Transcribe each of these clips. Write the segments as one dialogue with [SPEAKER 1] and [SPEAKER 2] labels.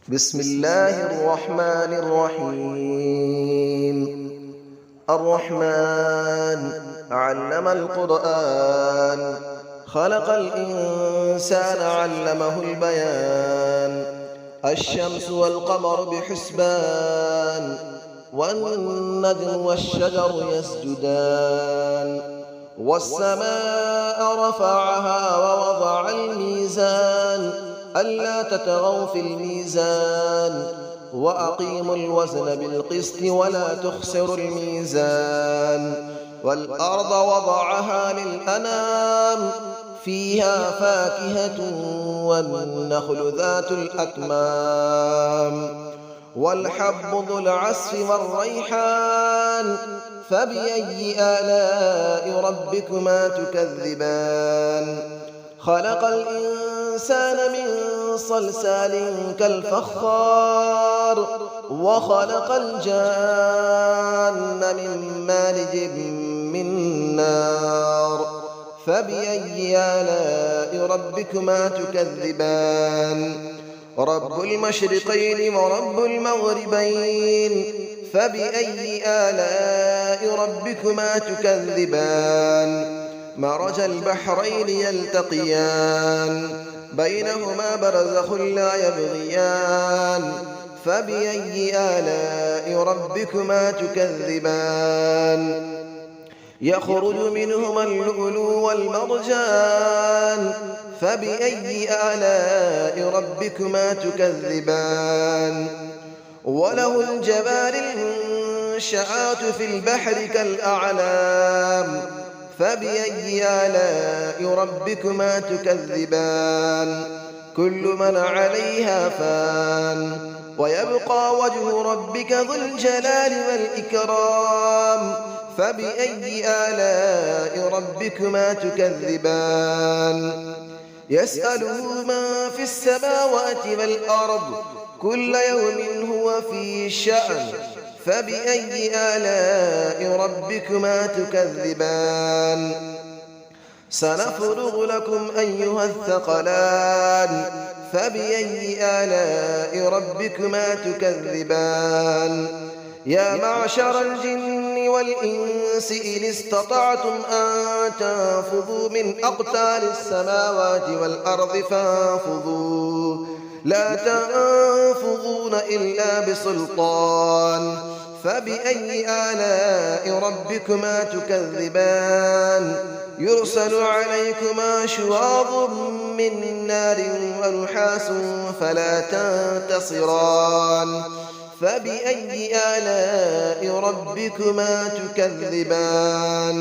[SPEAKER 1] بسم الله الرحمن الرحيم. الرحمن علم القرآن، خلق الإنسان علمه البيان. الشمس والقمر بحسبان، والنجم والشجر يسجدان. والسماء رفعها ووضع الميزان، ألا تطغوا في الميزان، وأقيموا الوزن بالقسط ولا تخسروا الميزان. والأرض وضعها للأنام، فيها فاكهة والنخل ذات الأكمام، والحب ذو العصف والريحان. فبأي آلاء ربكما تكذبان؟ خلق الإنسان من صلصال كالفخار، وخلق الجان من مارج من نار. فبأي آلاء ربكما تكذبان؟ رب المشرقين ورب المغربين. فبأي آلاء ربكما تكذبان؟ مرج البحرين يلتقيان، بينهما برزخ لا يبغيان. فبأي آلاء ربكما تكذبان؟ يخرج منهما اللؤلؤ والمرجان. فبأي آلاء ربكما تكذبان؟ وله الجوار المنشآت في البحر كالأعلام. فبأي آلاء ربكما تكذبان؟ كل من عليها فان، ويبقى وجه ربك ذو الجلال والإكرام. فبأي آلاء ربكما تكذبان؟ يسأله من في السماوات والأرض، كل يوم هو في شأن. فبأي آلاء ربكما تكذبان؟ سنفرغ لكم أيها الثقلان. فبأي آلاء ربكما تكذبان؟ يا معشر الجن والإنس إن استطعتم أن تنفذوا من أقطار السماوات والأرض فانفذوا، لا تنفذون إلا بسلطان. فبأي آلاء ربكما تكذبان؟ يرسل عليكما شواظ من نار ونحاس فلا تنتصران. فبأي آلاء ربكما تكذبان؟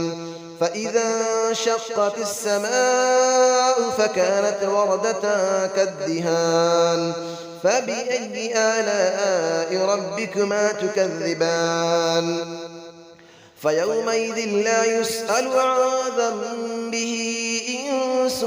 [SPEAKER 1] فإذا انشقت السماء فكانت وردة كالدهان. فبأي آلاء ربكما تكذبان؟ فيومئذ لا يسأل عن ذنبه إنس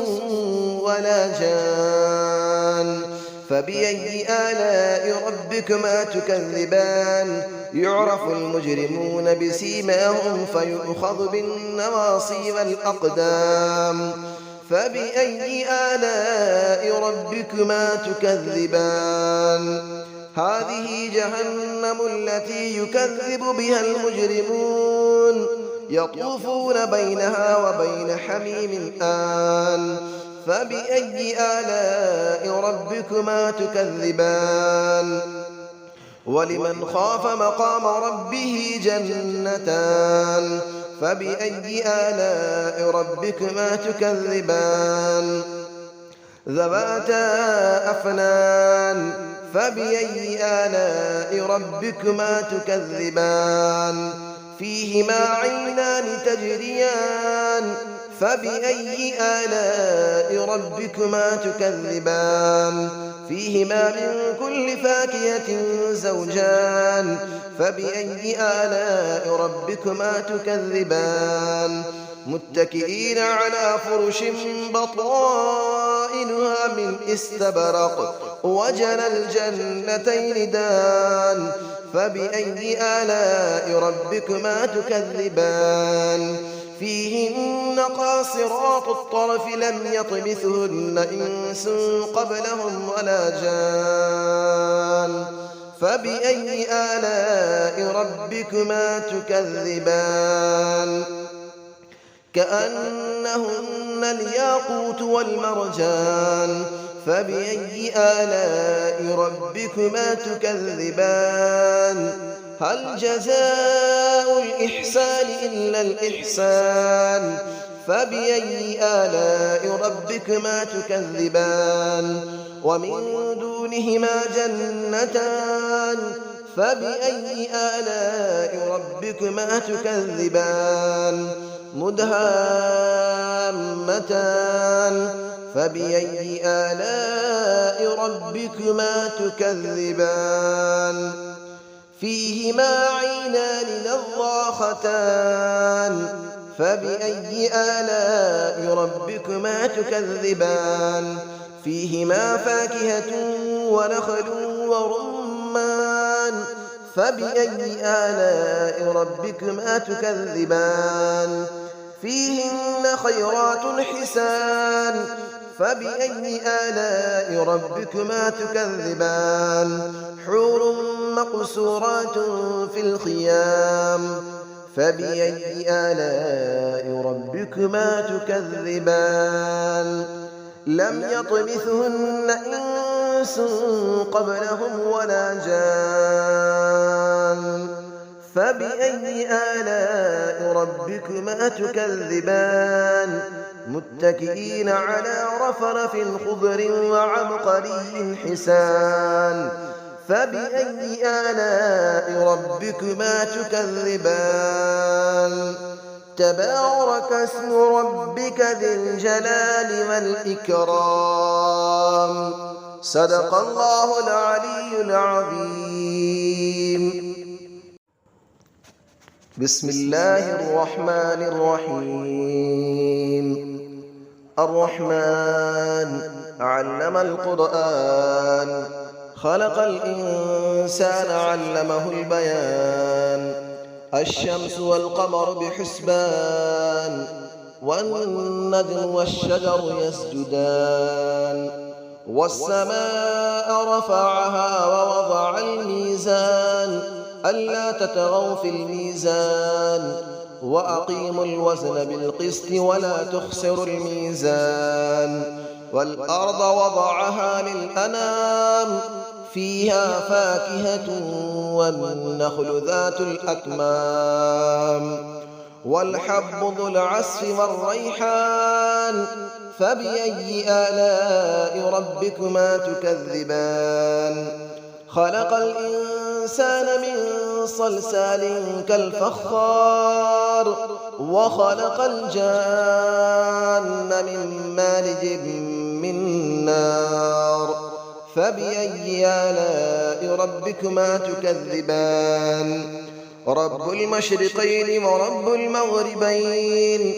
[SPEAKER 1] ولا جان. فبأي آلاء ربكما تكذبان؟ يعرف المجرمون بسيماهم فيؤخذ بالنواصي والأقدام. فبأي آلاء ربكما تكذبان؟ هذه جهنم التي يكذب بها المجرمون، يطوفون بينها وبين حميم آن. فبأي آلاء ربكما تكذبان؟ ولمن خاف مقام ربه جنتان. فبأي آلاء ربكما تكذبان؟ ذواتا أفنان. فبأي آلاء ربكما تكذبان؟ فيهما عينان تجريان. فبأي آلاء ربكما تكذبان؟ فيهما من كل فاكهة زوجان. فبأي آلاء ربكما تكذبان؟ متكئين على فرش بطائنها من استبرق، وجنى الجنتين دان. فبأي آلاء ربكما تكذبان؟ فيهن قاصرات الطرف لم يطمثهن إنس قبلهم ولا جان. فبأي آلاء ربكما تكذبان كأنهن الياقوت والمرجان فبأي آلاء ربكما تكذبان هل جزاء الإحسان إلا الإحسان فبأي آلاء ربكما تكذبان ومن دونهما جنتان فبأي آلاء ربكما تكذبان مدهامتان فبأي آلاء ربكما تكذبان فيهما عينان نضاختان فبأي آلاء ربكما تكذبان فيهما فاكهة ونخل ورمان فبأي آلاء ربكما تكذبان فيهن خيرات حسان فبأي آلاء ربكما تكذبان حور مقصورات في الخيام فبأي آلاء ربكما تكذبان لم يطمثهن إنس قبلهم ولا جان فبأي آلاء ربكما تكذبان متكئين على رفرف خضر وعبقري حسان فبأي آلاء ربكما تكذبان تبارك اسم ربك ذي الجلال والإكرام صدق الله العلي العظيم بسم الله الرحمن الرحيم الرحمن علم القرآن خلق الإنسان علمه البيان الشمس والقمر بحسبان والنجم والشجر يسجدان والسماء رفعها ووضع الميزان ألا تطغوا في الميزان وأقيموا الوزن بالقسط ولا تخسروا الميزان والأرض وضعها للأنام فيها فاكهة والنخل ذات الأكمام والحب ذو العصف والريحان فبأي آلاء ربكما تكذبان خلق الإنسان من صلصال كالفخار وخلق الجان من مارج من نار فبأي آلاء ربكما تكذبان رب المشرقين ورب المغربين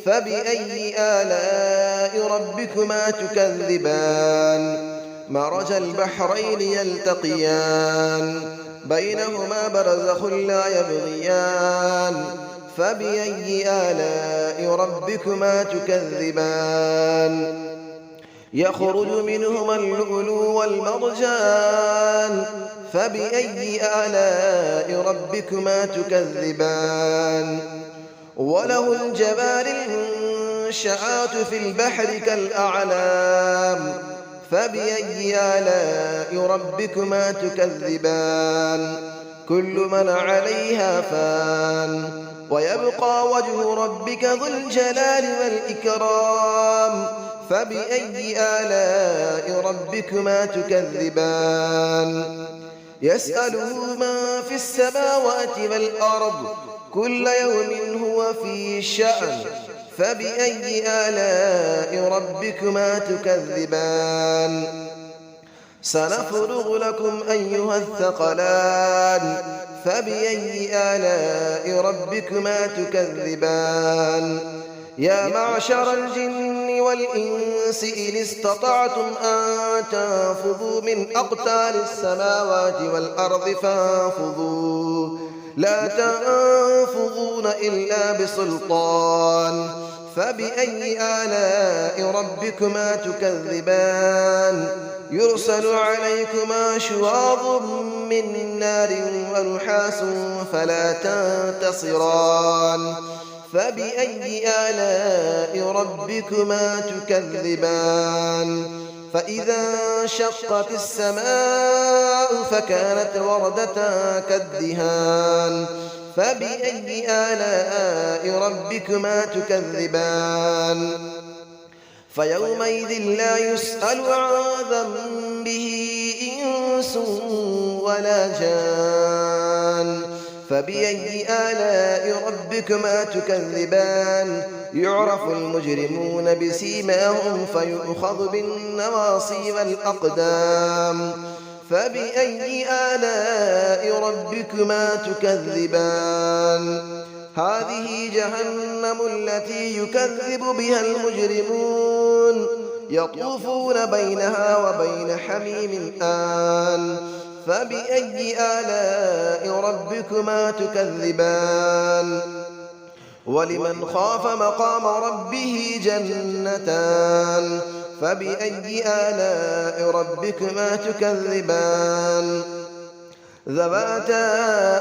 [SPEAKER 1] فبأي آلاء ربكما تكذبان مرج البحرين يلتقيان بينهما برزخ لا يبغيان فبأي آلاء ربكما تكذبان يخرج منهما اللؤلؤ والمرجان فبأي آلاء ربكما تكذبان وله الجبال المنشآت في البحر كالأعلام فبأي آلاء ربكما تكذبان كل من عليها فان ويبقى وجه ربك ذو الجلال والإكرام فبأي آلاء ربكما تكذبان يسأله من في السماوات والأرض كل يوم هو في شأن فبأي آلاء ربكما تكذبان سنفرغ لكم أيها الثقلان فبأي آلاء ربكما تكذبان يا معشر الجن والإنس إن استطعتم أن تنفذوا من أقطار السماوات والأرض فانفذوا لا تنفذون إلا بسلطان فبأي آلاء ربكما تكذبان يرسل عليكما شواظ من نار ونحاس فلا تنتصران فبأي آلاء ربكما تكذبان فإذا انشقت السماء فكانت وردة كالدهان فبأي آلاء ربكما تكذبان فيومئذ لا يسأل عن ذنبه إنس ولا جان فبأي آلاء ربكما تكذبان يعرف المجرمون بسيماهم فيؤخذ بالنواصي والأقدام فبأي آلاء ربكما تكذبان هذه جهنم التي يكذب بها المجرمون يطوفون بينها وبين حميم آن فبأي آلاء ربكما تكذبان ولمن خاف مقام ربه جنتان فبأي آلاء ربكما تكذبان ذواتا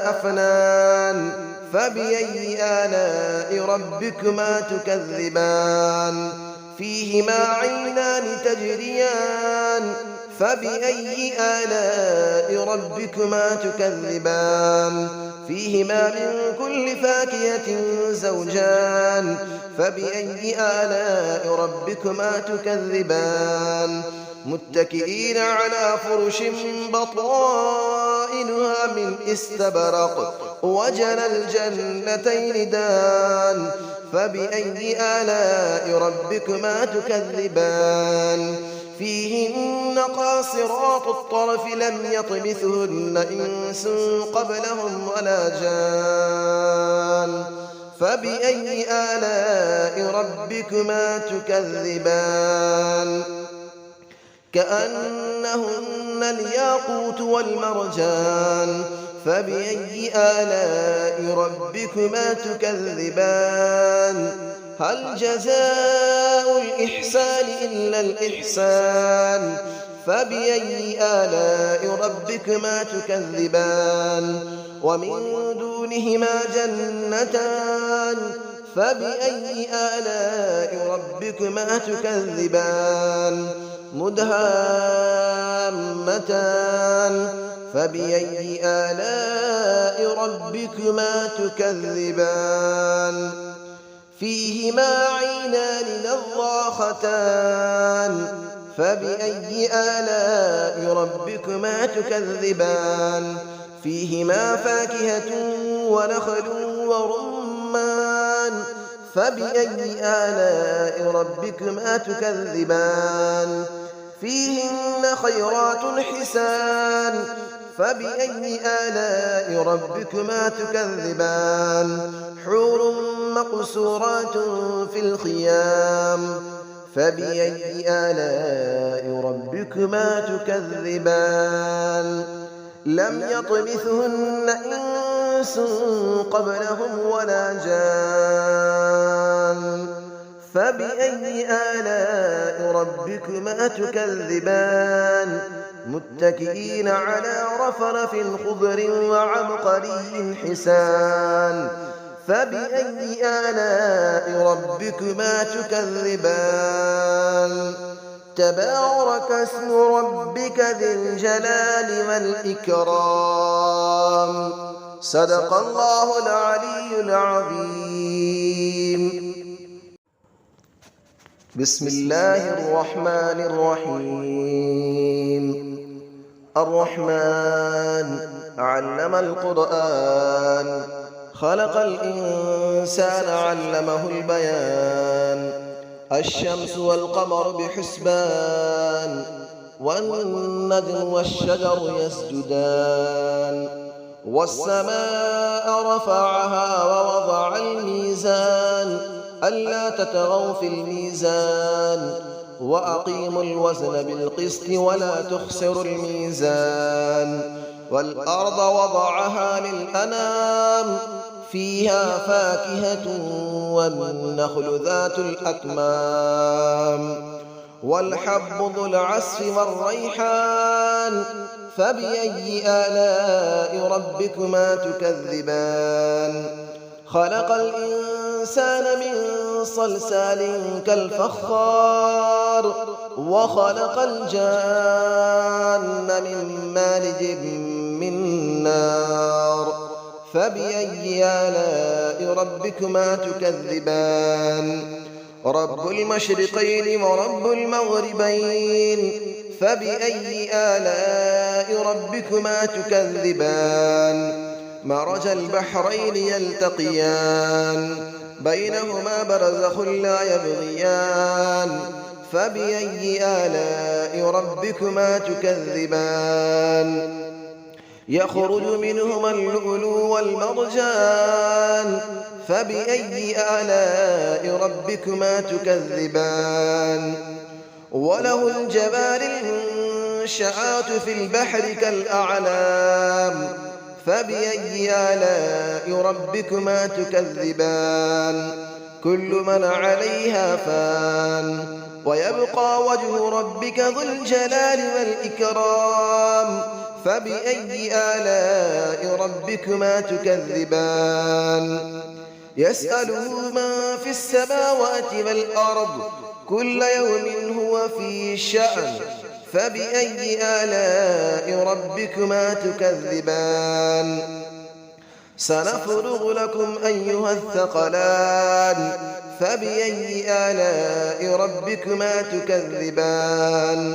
[SPEAKER 1] أفنان فبأي آلاء ربكما تكذبان فيهما عينان تجريان فبأي آلاء ربكما تكذبان فيهما من كل فاكهة زوجان فبأي آلاء ربكما تكذبان متكئين على فرش بطائنها من استبرق وجنى الجنتين دان فبأي آلاء ربكما تكذبان فيهن قاصرات الطرف لم يطمثهن إنس قبلهم ولا جان فبأي آلاء ربكما تكذبان كأنهن الياقوت والمرجان فبأي آلاء ربكما تكذبان هل جزاء الإحسان إلا الإحسان فبأي آلاء ربكما تكذبان ومن دونهما جنتان فبأي آلاء ربكما تكذبان مدهامتان فبأي آلاء ربكما تكذبان فيهما عينان نضاختان فبأي آلاء ربكما تكذبان فيهما فاكهة ونخل ورمان فبأي آلاء ربكما تكذبان فيهن خيرات حسان فبأي آلاء ربكما تكذبان حور مقصورات في الخيام فبأي آلاء ربكما تكذبان لم يطمثهن إنس قبلهم ولا جان فبأي آلاء ربكما تكذبان متكئين على رفرف خضر وعبقري حسان فبأي آلاء ربكما تكذبان تبارك اسم ربك ذي الجلال والإكرام صدق الله العلي العظيم بسم الله الرحمن الرحيم الرحمن علم القرآن خلق الإنسان علمه البيان الشمس والقمر بحسبان والنجم والشجر يسجدان والسماء رفعها ووضع الميزان ألا تطغوا في الميزان وأقيموا الوزن بالقسط ولا تخسروا الميزان والأرض وضعها للأنام فيها فاكهة والنخل ذات الأكمام والحب ذو العصف والريحان فبأي آلاء ربكما تكذبان خلق الإنسان من صلصال كالفخار وخلق الجان من مارج من نار فبأي آلاء ربكما تكذبان رب المشرقين ورب المغربين فبأي آلاء ربكما تكذبان مرج البحرين يلتقيان بينهما برزخ لا يبغيان فبأي آلاء ربكما تكذبان يخرج منهما اللؤلؤ والمرجان فبأي آلاء ربكما تكذبان وله الجبال المنشآت في البحر كالأعلام فبأي آلاء ربكما تكذبان كل من عليها فان ويبقى وجه ربك ذو الجلال والإكرام فبأي آلاء ربكما تكذبان يسأله من في السماوات والأرض كل يوم هو في شأن فبأي آلاء ربكما تكذبان سنفرغ لكم أيها الثقلان فبأي آلاء ربكما تكذبان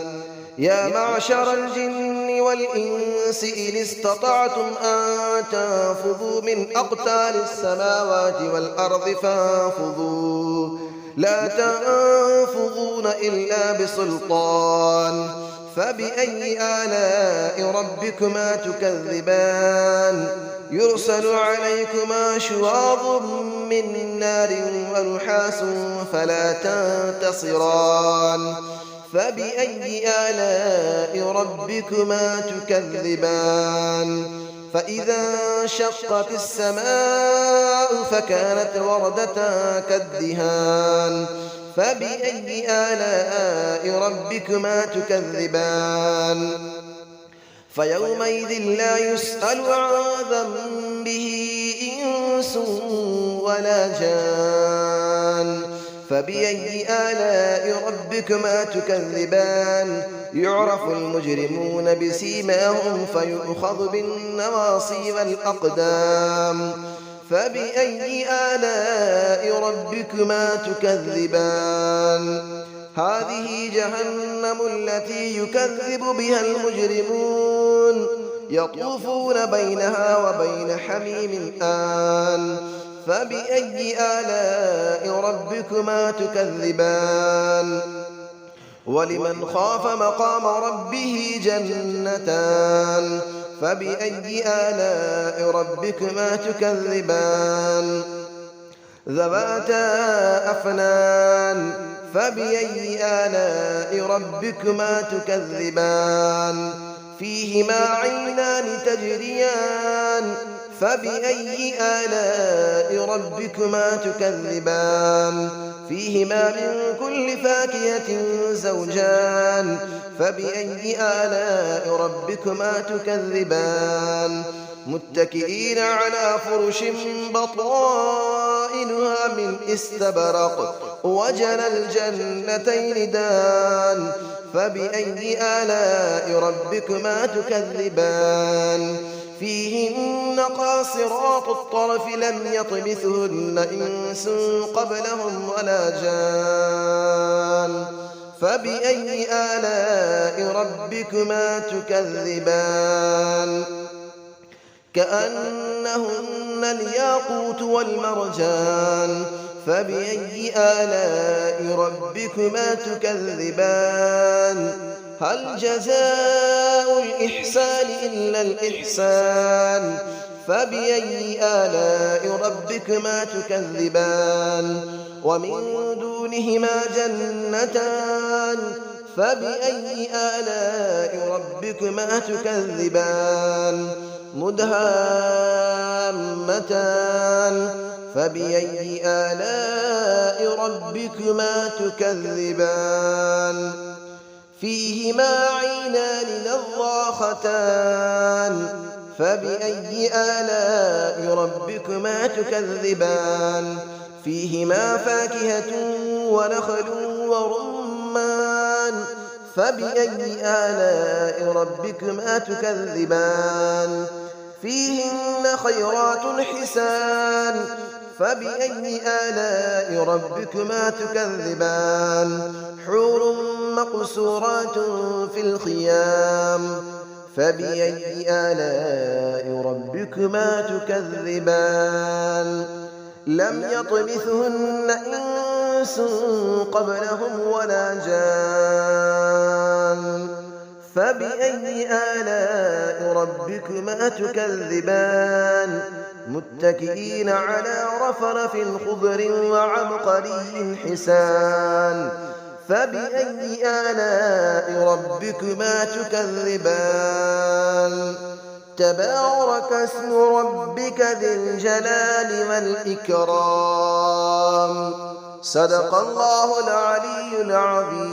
[SPEAKER 1] يا معشر الجن والإنس إن استطعتم أن تنفذوا من أقطار السماوات والأرض فانفذوا لا تنفذون إلا بسلطان فبأي آلاء ربكما تكذبان يرسل عليكما شواظ من نار ونحاس فلا تنتصران فبأي آلاء ربكما تكذبان فإذا انشقت السماء فكانت وردة كالدهان فبأي آلاء ربكما تكذبان فيومئذ لا يسأل عن ذنبه إنس ولا جان فبأي آلاء ربكما تكذبان يعرف المجرمون بسيماهم فيؤخذ بالنواصي والأقدام فبأي آلاء ربكما تكذبان هذه جهنم التي يكذب بها المجرمون يطوفون بينها وبين حميم آن فبأي آلاء ربكما تكذبان ولمن خاف مقام ربه جنتان فبأي آلاء ربكما تكذبان ذواتا أفنان فبأي آلاء ربكما تكذبان فيهما عينان تجريان فبأي آلاء ربكما تكذبان فيهما من كل فاكهة زوجان فبأي آلاء ربكما تكذبان متكئين على فرش بطائنها من استبرق وجنى الجنتين دان فبأي آلاء ربكما تكذبان فيهن قاصرات الطرف لم يطمثهن إنس قبلهم ولا جان فبأي آلاء ربكما تكذبان كأنهن الياقوت والمرجان فبأي آلاء ربكما تكذبان هل جزاء الإحسان إلا الإحسان فبأي آلاء ربكما تكذبان ومن دونهما جنتان فبأي آلاء ربكما تكذبان مدهامتان فبأي آلاء ربكما تكذبان فيهما عينان نضاختان فبأي آلاء ربكما تكذبان فيهما فاكهة ونخل ورمان فبأي آلاء ربكما تكذبان فيهن خيرات حسان فبأي آلاء ربكما تكذبان حور مقصورات في الخيام فبأي آلاء ربكما تكذبان لم يطمثهن إنس قبلهم ولا جان فبأي آلاء ربكما تكذبان متكئين على رفرف خضر وعبقري حسان فبأي آلاء ربكما تكذبان تبارك اسم ربك ذي الجلال والإكرام صدق الله العلي العظيم.